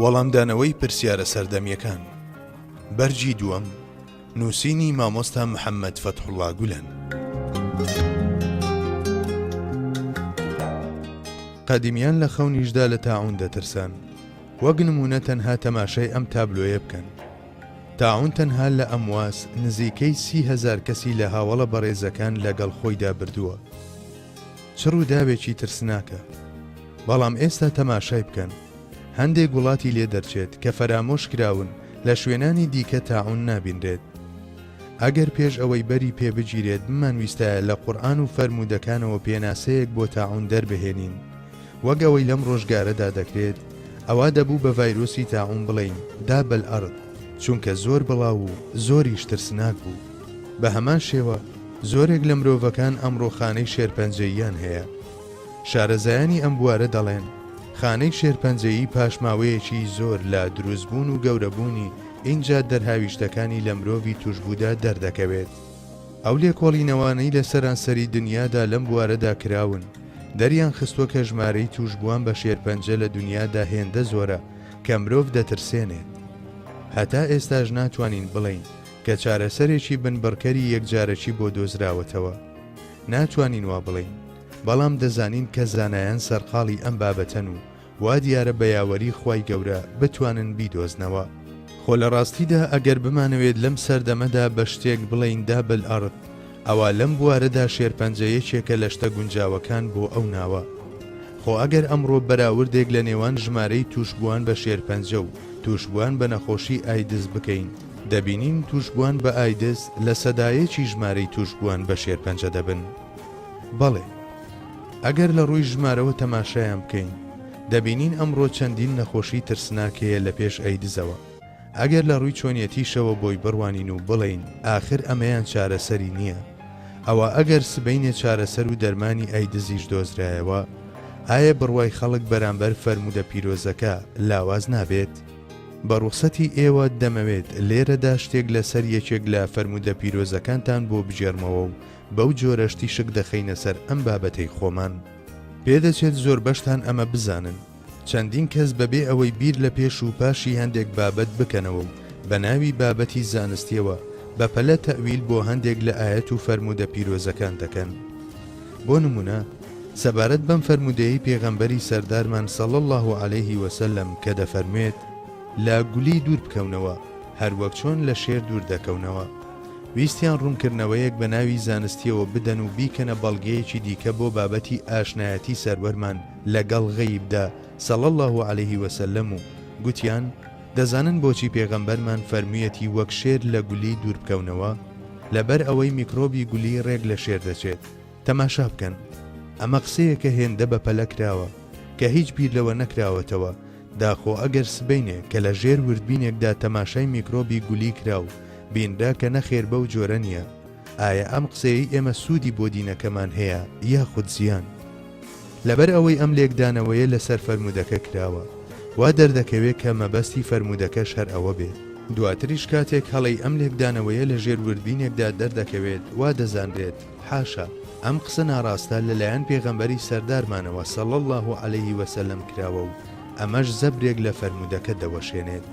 وەڵامدانەوەی پرسیارە سەردەمیەکان بەرجی دووەم نووسینی مامۆستا محەممەد فەتحوڵڵا گولەن. قەدیمیان لە خەونیشدا لە تاعون دەترسان، وەک نمونە تەنها تەماشای ئەم تابلۆیە بکەن. تاعون تەنها لە ئەمواس نزیکەی 30,000 کەسی لە هاوڵە بەڕێزەکان لەگەڵ خۆیدا بردووە. چڕ و داوێکی ترسناکە، بەڵام ئێستا تەماشای بکەن. هەندێک وڵاتی لێ دەرچێت کە فەرامۆش کراون لە شوێنانی دیکە تاعون نابینرێت. ئەگەر پێش ئەوەی بەری پێبگیرێت بمانویستایە لە قورئان و فەرمودەکانەوە پێناسەیەک بۆ تاعون دەربهێنین وەک ئەوەی لەم ڕۆژگارەدا دەکرێت، ئەوا دەبوو بە ڤایرۆسی تاعون بڵین دابل ئەرض، چونکە زۆر بڵاو و زۆریش ترسناک بوو. بە هەمان شێوە زۆرێک لە مرۆڤەکان ئەمڕۆ خانەی شێرپەنجەییان هەیە. شارەزایانی ئەم بوارە دەڵێن خانەی شێرپەنجەیی پاشماوەیەکی زۆر لە دروستبوون و گەورەبوونی اینجا دەرهاویشتەکانی لە مرۆڤی توشبوودا دەردەکەوێت. ئەو لێکۆڵینەوانەی لە سەرانسەری دنیادا لەم بوارەدا کراون دەریان خستووە کە ژمارەی توشبووان بە شێرپەنجە لە دنیادا هێندە زۆرە کە مرۆڤ دەترسێنێت. هەتا ئێستاش ناتوانین بڵین کە چارەسەرێکی بنبڕکەری یەکجارەکی بۆ دۆزراوەتەوە. ناتوانین وا بڵین، بەڵام دەزانین کە زانایان سەرقاڵی ئەم بابەتەن و وا دیارە بە یاوەری خوای گەورە بتوانن بیدۆزنەوە. خۆ لە ڕاستیدا ئەگەر بمانەوێت لەم سەردەمەدا بە شتێک بڵین دابل ئەرض، ئەوە لەم بوارەدا شێرپەنجەیەکێکە لە شتە گونجاوەکان بۆ ئەو ناوە. خۆ ئەگەر ئەمڕۆ بەراوردێک لە نێوان ژمارەی توشبووان بە شێرپەنجە و توشبووان بە نەخۆشی ئایدز بکەین، دەبینین توشبووان بە ئایدز لە سەدایەکی ژمارەی توشبووان بە شێرپەنجە دەبن. بەڵێ، ئەگەر لە ڕووی ژمارەوە تەماشایان بکەین، دەبینین ئەمڕۆ چەندین نەخۆشی ترسناکەیە لە پێش ئایدزەوە. ئەگەر لە ڕووی چۆنیەتیشەوە بۆی بڕوانین و بڵین ئاخر ئەمەیان چارەسەری نییە، ئەوە ئەگەر سبەینێ چارەسەر و دەرمانی ئایدزیش دۆزرایەوە، ئایا بڕوای خەڵک بەرامبەر فەرمودە پیرۆزەکە لاواز نابێت؟ بە ڕوخسەتی ئێوە دەمەوێت لێرەدا شتێک لەسەر یەکێک لە فەرمودە پیرۆزەکانتان بۆ بژێرمەوە و بەو جۆرەشتی شک دەخەینە سەر ئەم بابەتەی خۆمان. پێدەچێت زۆر بەشتان ئەمە بزانن. چەندین کەس بەبێ ئەوەی بیر لە پێش و پاشی هەندێک بابەت بکەنەوە و بە ناوی بابەتی زانستیەوە بەپەلە تەویل بۆ هەندێک لە ئاەت و فەرمودە پیرۆزەکان دەکەن. بۆ نمونە، سەبارەت بەم فەرمودەیەی پێغەمبەری سەردارمان صلی الله علیه وسلم کە دەفەرمێت لە گولی دوور بکەونەوە هەروەک چۆن لە شێر دوور دەکەونەوە، ویستیان ڕوونکردنەوەیەک بە ناوی زانستیەوە بدەن و بیکەنە بەڵگەیەکی دیکە بۆ بابەتی ئاشنایەتی سەروەرمان لەگەڵ غەیبدا صلی الله علیه وسلم و گوتیان دەزانن بۆچی پێغەمبەرمان فەرموویەتی وەک شێر لە گولی دوور بکەونەوە، لەبەر ئەوەی میکرۆبی گولی ڕێک لە شێر دەچێت. تەماشا بکەن، ئەمە قسەیەکە هێندە بەپەلە کراوە کە هیچ بیر لەوە نەکراوەتەوە. داخۆ ئەگەر سبەینێ کە لە ژێر وردبینێکدا تەماشای میکرۆبی گولی کراو بینرا کە نەخێر بەو جۆرە نییە، ئایا ئەم قسەی ئێمە سوودی بۆ دینەکەمان هەیە یاخود زیان؟ لەبەر ئەوەی ئەم لێکدانەوەیە لەسەر فەرمودەکە کراوە، وا دەردەکەوێت کە مەبەستی فەرمودەکەش هەر ئەوە بێت. دواتریش کاتێک هەڵەی ئەم لێکدانەوەیە لە ژێر وردبینێکدا دەردەکەوێت، وا دەزانرێت حاشا ئەم قسە ناڕاستە لەلایەن پێغەمبەری سەردارمانەوە صلی الله علیه وسلم کراوە و ئەمەش زەبرێک لە فەرمودەکە دەوەشێنێت.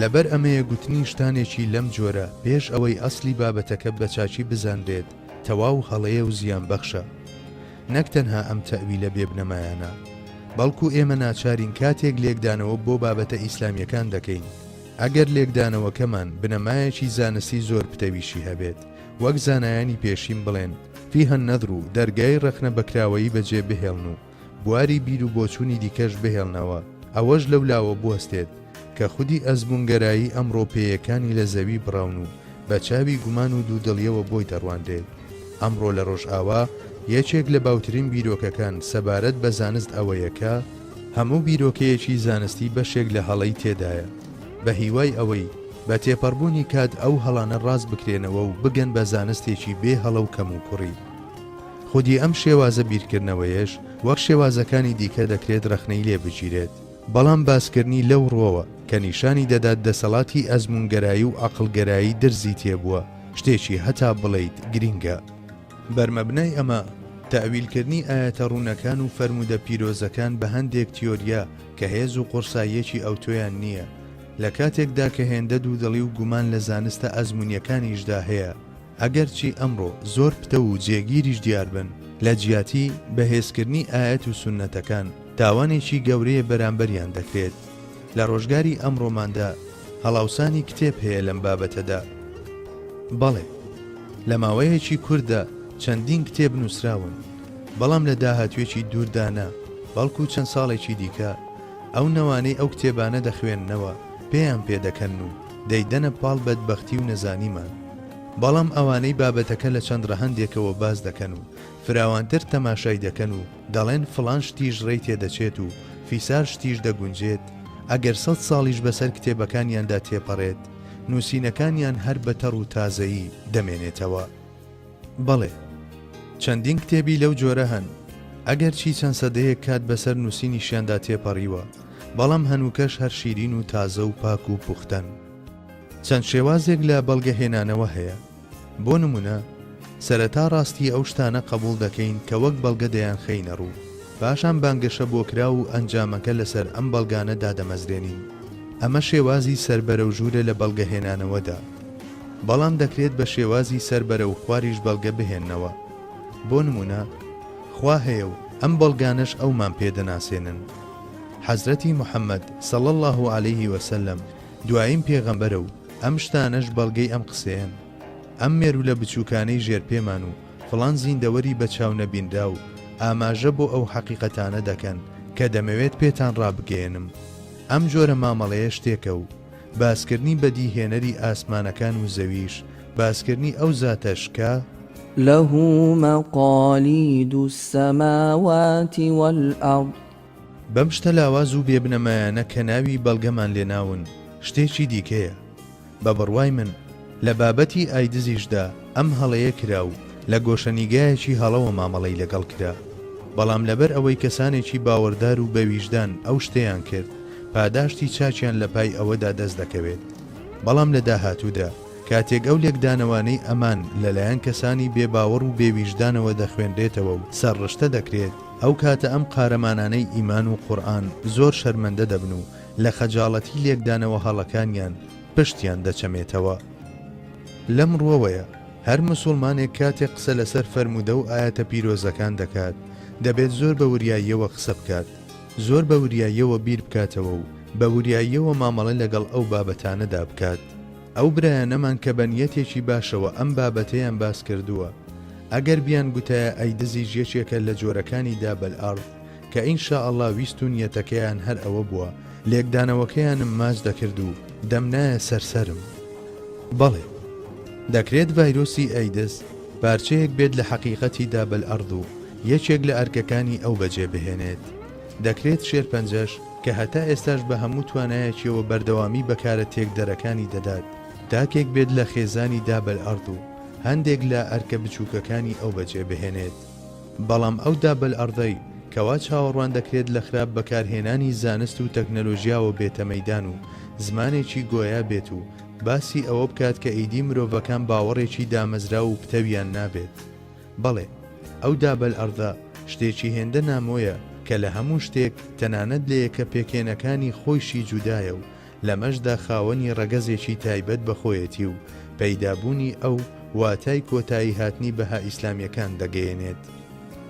لەبەر ئەمەیە گوتنی شتانێکی لەم جۆرە پێش ئەوەی ئەسلی بابەتەکە بە چاچی بزانرێت تەواو هەڵەیە و زیان بەخشە. نەک تەنها ئەم تەویلە بێبنەمایانە، بەڵکو ئێمە ناچارین کاتێک لێکدانەوە بۆ بابەتە ئیسلامیەکان دەکەین ئەگەر لێکدانەوەکەمان بنەمایەکی زانستی زۆر پتەویشی هەبێت، وەک زانایانی پێشین بڵێن فیها النەذر و دەرگای ڕەخنە بەکراوەیی بەجێ بهێڵن و بواری بیر و بۆچوونی دیکەش بهێڵنەوە، ئەوەش لەولاوە بوەستێت کە خودی ئەزمونگەرایی ئەمڕۆپێیەکانی لە زەوی بڕاون و بە چاوی گومان و دوودڵیەوە بۆی دەڕواندێت. ئەمڕۆ لە ڕۆژئاوا یەکێک لە باوترین بیرۆکەکان سەبارەت بە زانست ئەوەیەکە هەموو بیرۆکەیەکی زانستی بەشێک لە هەڵەی تێدایە، بە هیوای ئەوەی بە تێپەڕبوونی کات ئەو هەڵانە ڕاست بکرێنەوە و بگەن بە زانستێکی بێ هەڵە و کەم و کوڕی. خودی ئەم شێوازە بیرکردنەوەیەش وەک شێوازەکانی دیکە دەکرێت ڕەخنەی لێ بگیرێت، بەڵام باسکردنی لەو ڕۆوە کە نیشانی دەدات دەسەڵاتی ئەزمونگەرایی و عەقڵگەرایی دەرزی تێبووە، شتێکی هەتا بڵێیت گرینگە. بەرمەبنای ئەمە تەویلکردنی ئاەتە ڕوونەکان و فەرمودە پیرۆزەکان بە هەندێک تیۆریا کە هێز و قورساییەکی ئەوتۆیان نییە، لە کاتێکدا کە هێندە دوودڵی و گومان لە زانستە ئەزمونیەکانیشدا هەیە، ئەگەرچی ئەمڕۆ زۆر پتە و جێگیریش دیار بن لە جیاتی بەهێزکردنی ئاەت و سونەتەکان تاوانێکی گەورەیە بەرامبەریان دەکرێت. لە ڕۆژگاری ئەمڕۆماندا هەڵاوسانی کتێب هەیە لەم بابەتەدا. بەڵێ لە ماوەیەکی کووردا چەندین کتێب نووسراون، بەڵام لە داهاتوێکی دووردانا بەڵکو چەند ساڵێکی دیکە ئەو نەوانەی ئەو کتێبانە دەخوێننەوە پێیان پێدەکەن و دەیدەنە پاڵ بەدبەختی و نەزانیمان، بەڵام ئەوانەی بابەتەکە لە چەند ڕەهەندێکەوە باز دەکەن و فراوانتر تەماشای دەکەن و دەڵێن فڵان شتیش ڕێی تێدەچێت و فیسار شتیش دەگونجێت، ئەگەر 100 ساڵیش بەسەر کتێبەکانیاندا تێپەڕێت نووسینەکانیان هەر بەتەڕ و تازەیی دەمێنێتەوە. بەڵێ چەندین کتێبی لەو جۆرە هەن، ئەگەر چی چەند سەدەیەک کات بەسەر نووسینیشیاندا تێپەڕیوە، بەڵام هەنووکەش هەر شیرین و تازە و پاک و پوختەن. چەند شێوازێک لە بەڵگەهێنانەوە هەیە. بۆ نمونە سەرەتا ڕاستی ئەو شتانە قبول دەکەین کە وەک بەڵگە دەیان خەینە ڕوو، پاشان بانگەشە بۆکرا و ئەنجامەکە لەسەر ئەم بەڵگانەدا دەمەزرێنین. ئەمە شێوازی سەربەرە و ژوورە لە بەڵگەهێنانەوەدا، بەڵام دەکرێت بە شێوازی سەربەرە و خواریش بەڵگە بهێننەوە. بۆ نمونە خوا هەیە و ئەم بەڵگانەش ئەومان پێدەناسێنن. حەزرەتی موحەممەد صلی الله عليه وسلم دوایین پێغەمبەرە و ئەم شتانەش بەڵگەی ئەم قسەیەن. ئەم مێرو لە بچووکانەی ژێر پێمان و فڵان زیندەوەری بە چاو نەبینرا و ئاماژە بۆ ئەو حەقیقەتانە دەکەن کە دەمەوێت پێتان ڕابگەێنم. ئەم جۆرە مامەڵەیە شتێکە و باسکردنی بەدیهێنەری ئاسمانەکان و زەویش باسکردنی ئەو زاتەش کە له مقاليد السماوات والأرض. بەم شتە لاواز و بێبنەمایانە کە ناوی بەڵگەمان لێناون شتێکی دیکەیە. بە بڕوای من لە بابەتی ئایدزیشدا ئەم هەڵەیە کرا و لە گۆشەنیگایەکی هەڵەوە مامەڵەی لەگەڵ کرا، بەڵام لەبەر ئەوەی کەسانێکی باوەڕدار و بەویژدان ئەو شتەیان کرد، پاداشتی چاچیان لە پای ئەوەدا دەست دەکەوێت. بەڵام لە داهاتوودا کاتێک ئەو لێکدانەوانەی ئەمان لەلایەن کەسانی بێباوەڕ و بێویژدانەوە دەخوێنرێتەوە و سەرڕشتە دەکرێت، ئەو کاتە ئەم قارەمانانەی ئیمان و قورئان زۆر شەرمەندە دەبن و لە خەجاڵەتی لێکدانەوە هەڵەکانیان پشتیان دەچەمێتەوە. لەم ڕۆوەیە هەر مسلمانێک کاتێک قسە لەسەر فەرمودە و ئاەتە پیرۆزەکان دەکات دەبێت زۆر بە وریاییەوە قسە بکات، زۆر بە وریاییەوە بیر بکاتەوە و بە وریاییەوە مامەڵە لەگەڵ ئەو بابەتانەدا بکات. ئەو برایانەمان کە بەنیەتێکی باشەوە ئەم بابەتەیان باس کردووە، ئەگەر بیان گوتایە ئەیدزی ژێچێکە لە جۆرەکانی دابەلئەڕض کە ئینشاءالله ویست و نیەتەکەیان هەر ئەوە بووە لێکدانەوەکەیانم ماچ دەکرد و دەم نایە سەرسەرم. بەڵێ دەکرێت ڤایرۆسی ئەیدز پارچەیەک بێت لە حەقیقەتی دابەلئەڕض و یەکێک لە ئەرکەکانی ئەو بەجێ بهێنێت. دەکرێت شێرپەنجەش کە هەتا ئێستاش بە هەموو توانایەکیەوە بەردەوامی بەکارە تێکدەرەکانی دەدات تاکێک بێت لە خێزانی دابەلئەڕض و هەندێک لە ئەرکە بچووکەکانی ئەو بەجێ بهێنێت. بەڵام ئەو دابەلئەڕضەی کەوا چاوەڕوان دەکرێت لە خراپ بەکارهێنانی زانست و تەکنەلۆژیاوە بێتە مەیدان و زمانێکی گۆیا بێت و باسی ئەوە بکات کە ئیدی مرۆڤەکان باوەڕێکی دامەزرا و پتەویان نابێت. بەڵێ ئەو دابەلئەڕضە شتێکی هێندە نامۆیە کە لە هەموو شتێک تەنانەت لە یەکە پێکێنەکانی خۆیشی جودایە و لەمەشدا خاوەنی ڕەگەزێکی تایبەت بەخۆیەتی و پەیدابوونی ئەو واتای کۆتایی هاتنی بەها ئیسلامیەکان دەگەیەنێت.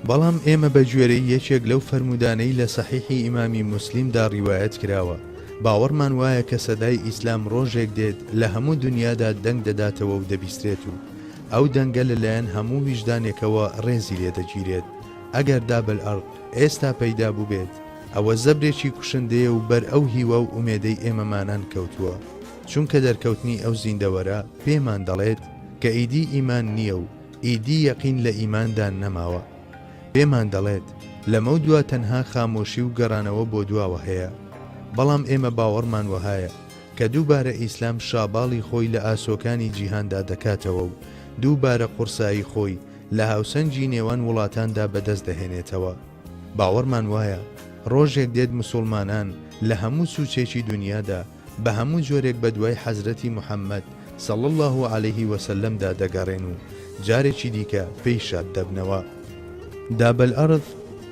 بەڵام ئێمە بە گوێرەی یەکێک لەو فەرمودانەی لە سەحیحی ئیمامی موسلیمدا ڕیوایەت کراوە باوەڕمان وایە کە سەدای ئیسلام ڕۆژێک دێت لە هەموو دنیادا دەنگ دەداتەوە و دەبیسترێت و ئەو دەنگە لەلایەن هەموو ویژدانێکەوە ڕێزی لێدەگیرێت. ئەگەر دابەلئەڕض ئێستا پەیدا بوو بێت ئەوە زەبرێکی کوشندەیە و بەر ئەو هیوە و ئومێدەی ئێمەمانان کەوتووە، چونکە دەرکەوتنی ئەو زیندەوەرە پێمان دەڵێت کە ئیدی ئیمان نییە و ئیدی یەقین لە ئیماندا نەماوە. پێمان دەڵێت لەمە دووە تەنها خامۆشی و گەڕانەوە بۆ دواوە هەیە. بەڵام ئێمە باوەڕمان وهایە کە دووبارە ئیسلام شاباڵی خۆی لە ئاسۆکانی جیهاندا دەکاتەوە و دووبارە قورسایی خۆی لە هاوسەنگی نێوان وڵاتاندا بەدەست دەهێنێتەوە. باوەڕمان وایە ڕۆژێک دێت مسلمانان لە هەموو سوچێکی دنیادا بە هەموو جۆرێک بە دوای حەزرەتی موحەممەد صلی الله عليه وسلمدا دەگەڕێن و جارێکی دیکە پێی شاد دەبنەوە. دابل ئەرض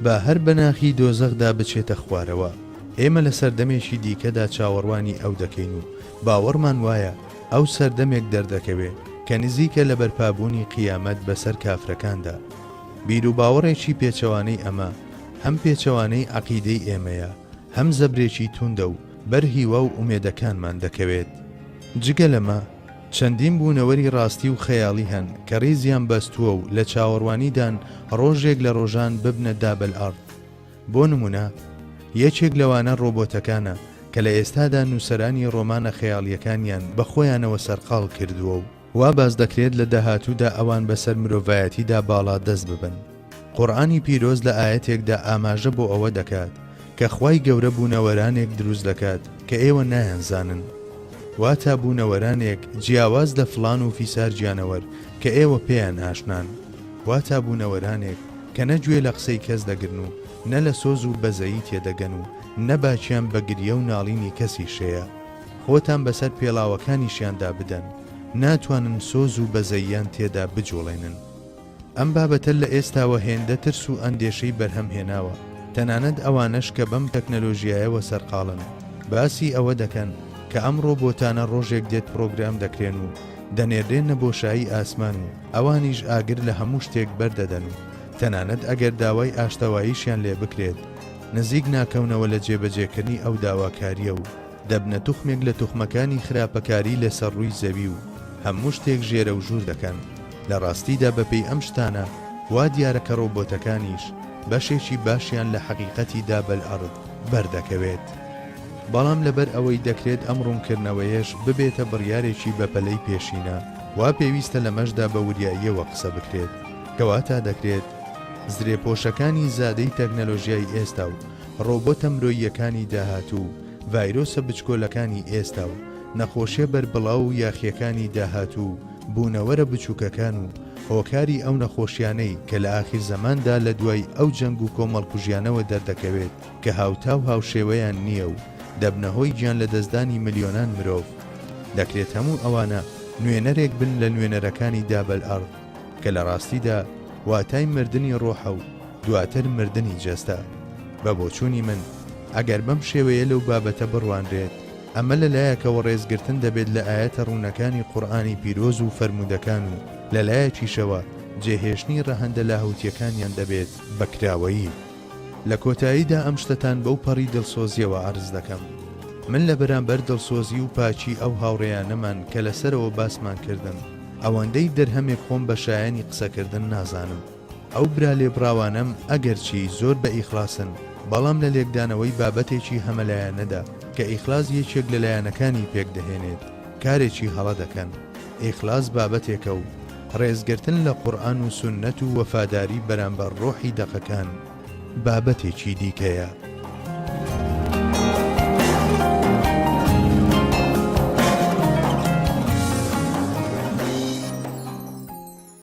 با هەر بەناخی دۆزەخدا بچێتە خوارەوە. ئێمە لە سەردەمێکی دیکەدا چاوەڕوانی ئەو دەکەین و باوەڕمان وایە ئەو سەردەمێک دەردەکەوێ کە نزیکە لە بەرپابوونی قیامەت بەسەر کافرەکاندا. بیر و باوەڕێکی پێچەوانەی ئەمە هەم پێچەوانەی عەقیدەی ئێمەیە، هەم زەبرێکی توندە و بەرهیوە و ئومێدەکانمان دەکەوێت. جگە لەمە چەندین بوونەوەری ڕاستی و خەیاڵی هەن کە ڕێزیان بەستووە و لە چاوەڕوانیدان ڕۆژێک لە ڕۆژان ببنە دابل ئەرض. بۆ نمونە یەکێک لەوانە ڕۆبۆتەکانە کە لە ئێستادا نووسەرانی ڕۆمانە خەیاڵیەکانیان بە خۆیانەوە سەرقاڵ کردووە و وا باز دەکرێت لە داهاتوودا ئەوان بەسەر مرۆڤایەتیدا باڵا دەست ببن. قورئانی پیرۆز لە ئاەتێکدا ئاماژە بۆ ئەوە دەکات کە خوای گەورە بوونەوەرانێک دروست دەکات کە ئێوە نایانزانن، واتە بوونەوەرانێک جیاواز لە فڵان و فیسار گیانەوەر کە ئێوە پێیان ئاشنان، واتە بوونەوەرانێک کە نەگوێ لە قسەی کەس دەگرن و نە لە سۆز و بەزەیی تێدەگەن و نەباچیان بە گریە و ناڵینی کەسی شەیە. خۆتان بەسەر پێڵاوەکانیشیاندا بدەن، ناتوانن سۆز و بەزەییان تێدا بجۆڵێنن. ئەم بابەتە لە ئێستاوە هێندە ترس و ئەندێشەی بەرهەم هێناوە، تەنانەت ئەوانەش کە بەم تەکنەلۆژیایەوە سەرقاڵن باسی ئەوە دەکەن کە ئەم ڕۆبۆتانە ڕۆژێک دێت پرۆگرام دەکرێن و دەنێردێنە بۆشایی ئاسمان و ئەوانیش ئاگر لە هەموو شتێک بەردەدەن و تەنانەت ئەگەر داوای ئاشتەواییشیان لێ بکرێت نزیک ناکەونەوە لە جێبەجێکردنی ئەو داواکاریە و دەبنە توخمێک لە توخمەکانی خراپەکاری لەسەر ڕووی زەوی و هەموو شتێک ژێرە و ژوور دەکەن. لە ڕاستیدا بەپێی ئەم شتانە وا دیارە کە ڕۆبۆتەکانیش بەشێکی باشیان لە حەقیقەتی دابل ئەرض بەردەکەوێت. بەڵام لەبەر ئەوەی دەکرێت ئەم ڕوونکردنەوەیەش ببێتە بڕیارێکی بەپەلەی پێشینە، وا پێویستە لە مەشدا بە وریاییەوە قسە بکرێت، کەواتە دەکرێت زرێپۆشەکانی زادەی تەکنەلۆژیای ئێستا و ڕۆبۆتە مرۆییەکانی داهاتوو، ڤایرۆسە بچکۆلەکانی ئێستا و نەخۆشیە بەربڵاو و یاخیەکانی داهاتوو، بوونەوەرە بچووکەکان و هۆکاری ئەو نەخۆشیانەی کە لە ئاخیر زەماندا لە دوای ئەو جەنگ و کۆمەڵکوژیانەوە دەردەکەوێت کە هاوتاو هاوشێوەیان نییە و دەبنەهۆی گیان لە دەستدانی ملیۆنان مرۆڤ. دەکرێت هەموو ئەوانە نوێنەرێک بن لە نوێنەرەکانی دابل ئەرض کە لە ڕاستیدا واتای مردنی ڕۆحە و دواتر مردنی جەستە. بە بۆچوونی من ئەگەر بەم شێوەیە لەو بابەتە بڕوانرێت، ئەمە لەلایەکەوە ڕێزگرتن دەبێت لە ئاەتە ڕوونەکانی قورئانی پیرۆز و فەرمودەکان و لەلایەکیشەوە جێهێشتنی ڕەهەندە لاهوتیەکانیان دەبێت بەکراوەیی. لە کۆتاییدا ئەم شتەتان بەو پەڕی دڵسۆزیەوە عەرز دەکەم. من لە بەرامبەر دڵسۆزی و پاچی ئەو هاوڕێیانەمان کە لەسەرەوە باسمان کردن ئەوەندەی دەرهەمێک خۆم بە شایانی قسەکردن نازانم. ئەو برا لێبڕاوانەم ئەگەرچی زۆر بە ئیخلاسن، بەڵام لە لێکدانەوەی بابەتێکی هەمەلایەنەدا کە ئیخلاس یەکێک لە لایەنەکانی پێک دەهێنێت کارێکی هەڵە دەکەن. ئیخلاس بابەتێکە و ڕێزگرتن لە قورئان و سوننەت و وەفاداری بەرامبەر ڕۆحی دەقەکان بابەتێکی دیکەیە.